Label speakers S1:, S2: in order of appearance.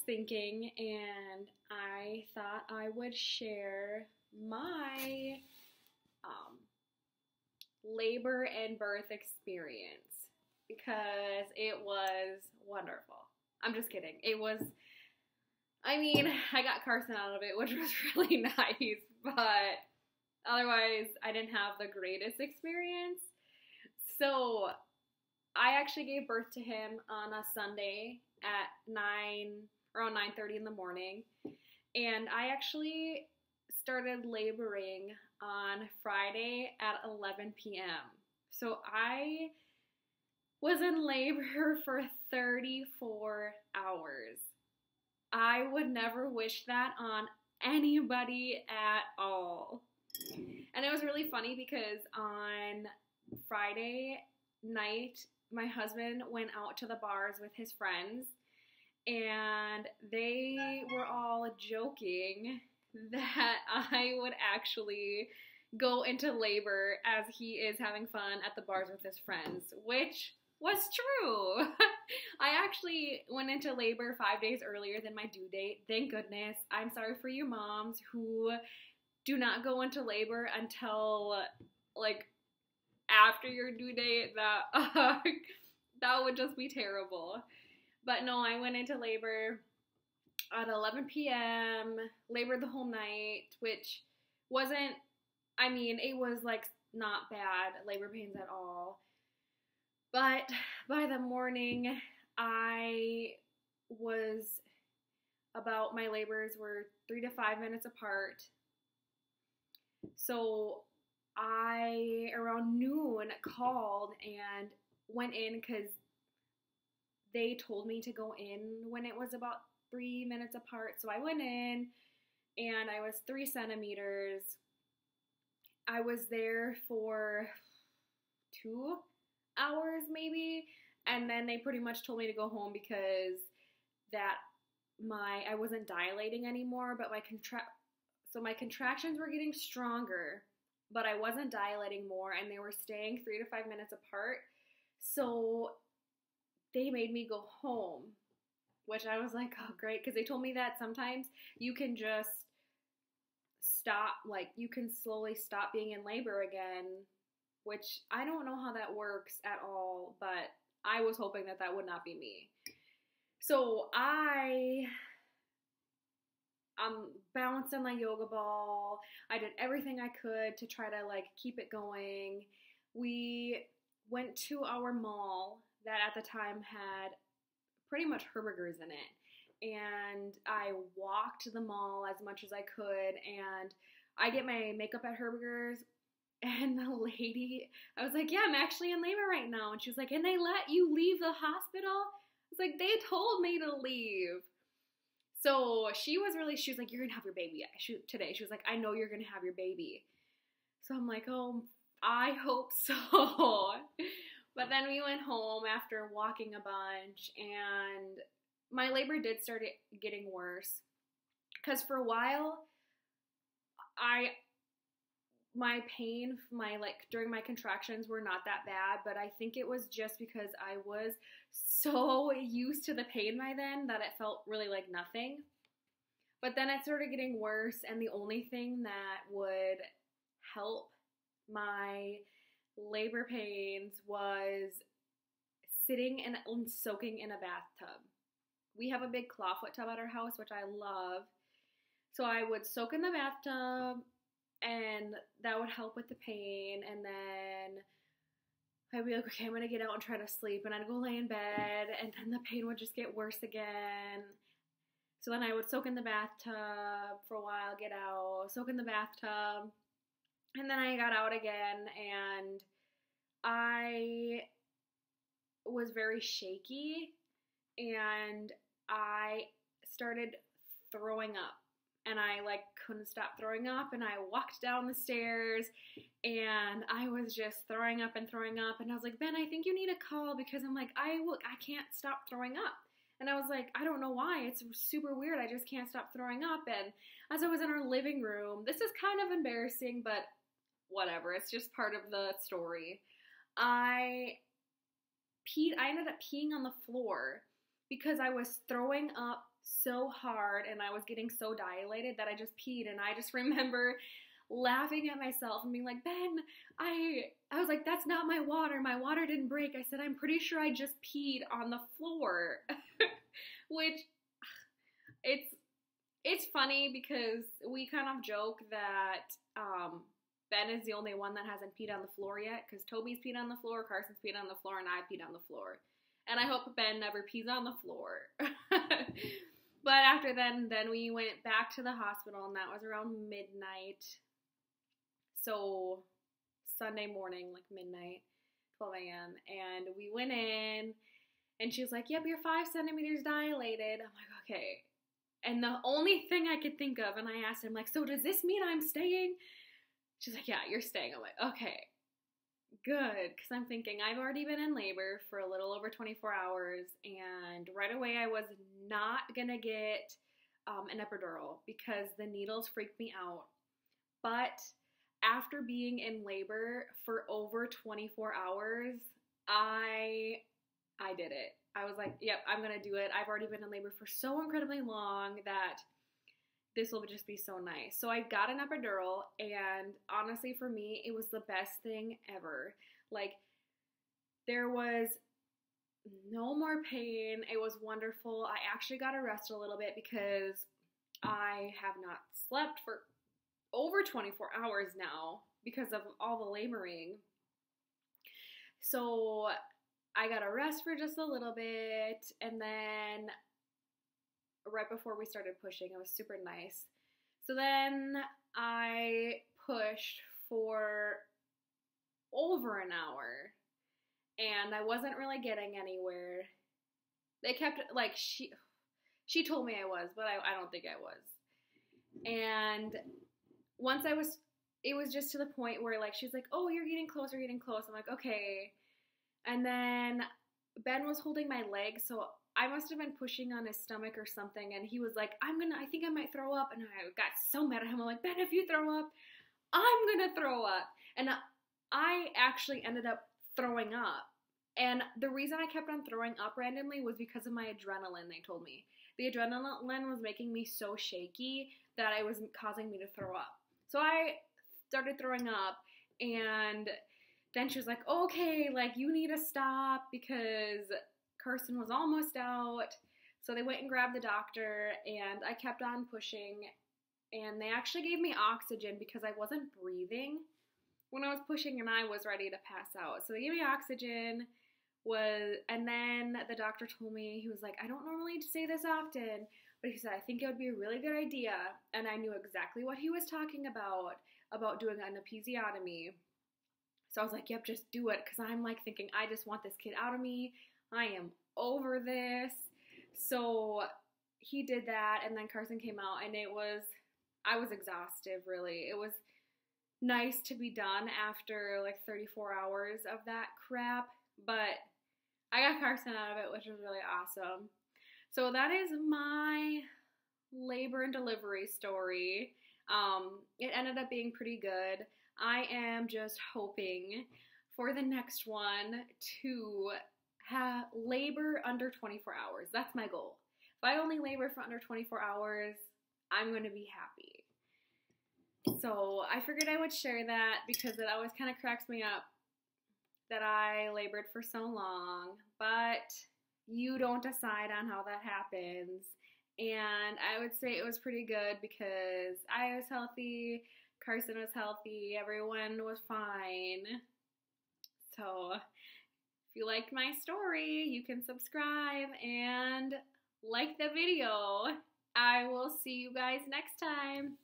S1: thinking and I thought I would share my um, labor and birth experience because it was wonderful. I'm just kidding. I got Carson out of it, which was really nice, but otherwise, I didn't have the greatest experience. So, I actually gave birth to him on a Sunday at around 9:30 in the morning, and I actually started laboring on Friday at 11 p.m. So I was in labor for 34 hours. I would never wish that on anybody at all. And it was really funny because on Friday night, my husband went out to the bars with his friends, and they were all joking that I would actually go into labor as he is having fun at the bars with his friends, which was true. I actually went into labor 5 days earlier than my due date. Thank goodness. I'm sorry for you moms who do not go into labor until like after your due date. That would just be terrible. But no, I went into labor at 11 p.m., labored the whole night, which wasn't, it was like not bad labor pains at all. But by the morning, my labors were 3 to 5 minutes apart. So I, around noon, called and went in because they told me to go in when it was about 3 minutes apart. So I went in and I was 3 centimeters. I was there for 2 hours maybe, and then they pretty much told me to go home because I wasn't dilating anymore, but my contractions were getting stronger, but I wasn't dilating more, and they were staying 3 to 5 minutes apart. So they made me go home, which I was like, oh great, because they told me that sometimes you can just stop, like you can slowly stop being in labor again, which I don't know how that works at all, but I was hoping that would not be me. So I bounced on my yoga ball. I did everything I could to try to like keep it going. We went to our mall that at the time had pretty much Herberger's in it. And I walked the mall as much as I could, and I get my makeup at Herberger's, and the lady, I was like, yeah, I'm actually in labor right now. And she was like, and they let you leave the hospital? I was like, they told me to leave. So she was like, you're going to have your baby today. She was like, I know you're going to have your baby. So I'm like, oh, I hope so. But then we went home after walking a bunch, and my labor did start getting worse. Because for a while, my pain, during my contractions were not that bad, but I think it was just because I was so used to the pain by then that it felt really like nothing. But then it started getting worse, and the only thing that would help my labor pains was sitting and soaking in a bathtub. We have a big clawfoot tub at our house, which I love. So I would soak in the bathtub, and that would help with the pain, and then I'd be like, okay, I'm going to get out and try to sleep, and I'd go lay in bed, and then the pain would just get worse again. So then I would soak in the bathtub for a while, get out, soak in the bathtub, and then I got out again, and I was very shaky, and I started throwing up. And I couldn't stop throwing up, and I walked down the stairs, and I was just throwing up, and I was like, Ben, I think you need a call, because I'm like, I can't stop throwing up. And I was like, I don't know why, it's super weird, I just can't stop throwing up. And as I was in our living room, this is kind of embarrassing, but whatever, it's just part of the story. I ended up peeing on the floor because I was throwing up so hard and I was getting so dilated that I just peed. And I just remember laughing at myself and being like, Ben, I was like, that's not my water. My water didn't break. I said, I'm pretty sure I just peed on the floor. Which it's funny because we kind of joke that Ben is the only one that hasn't peed on the floor yet, because Toby's peed on the floor, Carson's peed on the floor, and I peed on the floor. And I hope Ben never pees on the floor. But after then we went back to the hospital, and that was around midnight. So Sunday morning, like midnight, 12 a.m. And we went in, and she was like, yep, you're 5 centimeters dilated. I'm like, okay. And the only thing I could think of, and I asked him, like, so does this mean I'm staying? She's like, yeah, you're staying. I'm like, okay, good. Because I'm thinking I've already been in labor for a little over 24 hours. And right away I was not going to get an epidural because the needles freaked me out. But after being in labor for over 24 hours, I did it. I was like, yep, I'm going to do it. I've already been in labor for so incredibly long that this will just be so nice. So I got an epidural, and honestly for me, it was the best thing ever. Like, there was no more pain. It was wonderful. I actually got to rest a little bit because I have not slept for over 24 hours now because of all the laboring. So I got to rest for just a little bit, and then right before we started pushing, it was super nice. So then I pushed for over an hour, and I wasn't really getting anywhere. They kept, like, she told me I was, but I don't think I was. And once it was just to the point where, like, she's like, oh, you're getting close. I'm like, okay. And then Ben was holding my leg, so I must have been pushing on his stomach or something, and he was like, I think I might throw up, and I got so mad at him. I'm like, Ben, if you throw up, I'm gonna throw up. And I actually ended up throwing up. And the reason I kept on throwing up randomly was because of my adrenaline, they told me. The adrenaline was making me so shaky that it was causing me to throw up. So I started throwing up, and then she was like, okay, like, you need to stop because Carson was almost out. So they went and grabbed the doctor, and I kept on pushing, and they actually gave me oxygen because I wasn't breathing when I was pushing, and I was ready to pass out. So they gave me oxygen, and then the doctor told me, he was like, I don't normally say this often, but he said, I think it would be a really good idea. And I knew exactly what he was talking about doing an episiotomy. So I was like, yep, just do it. Because I'm like thinking, I just want this kid out of me. I am over this. So he did that, and then Carson came out, and I was exhausted, really. It was nice to be done after like 34 hours of that crap, but I got Carson out of it, which was really awesome. So that is my labor and delivery story. It ended up being pretty good. I am just hoping for the next one to have labor under 24 hours. That's my goal. If I only labor for under 24 hours, I'm going to be happy. So I figured I would share that because it always kind of cracks me up that I labored for so long, but you don't decide on how that happens. And I would say it was pretty good because I was healthy, Carson was healthy, everyone was fine. So if you liked my story, you can subscribe and like the video. I will see you guys next time.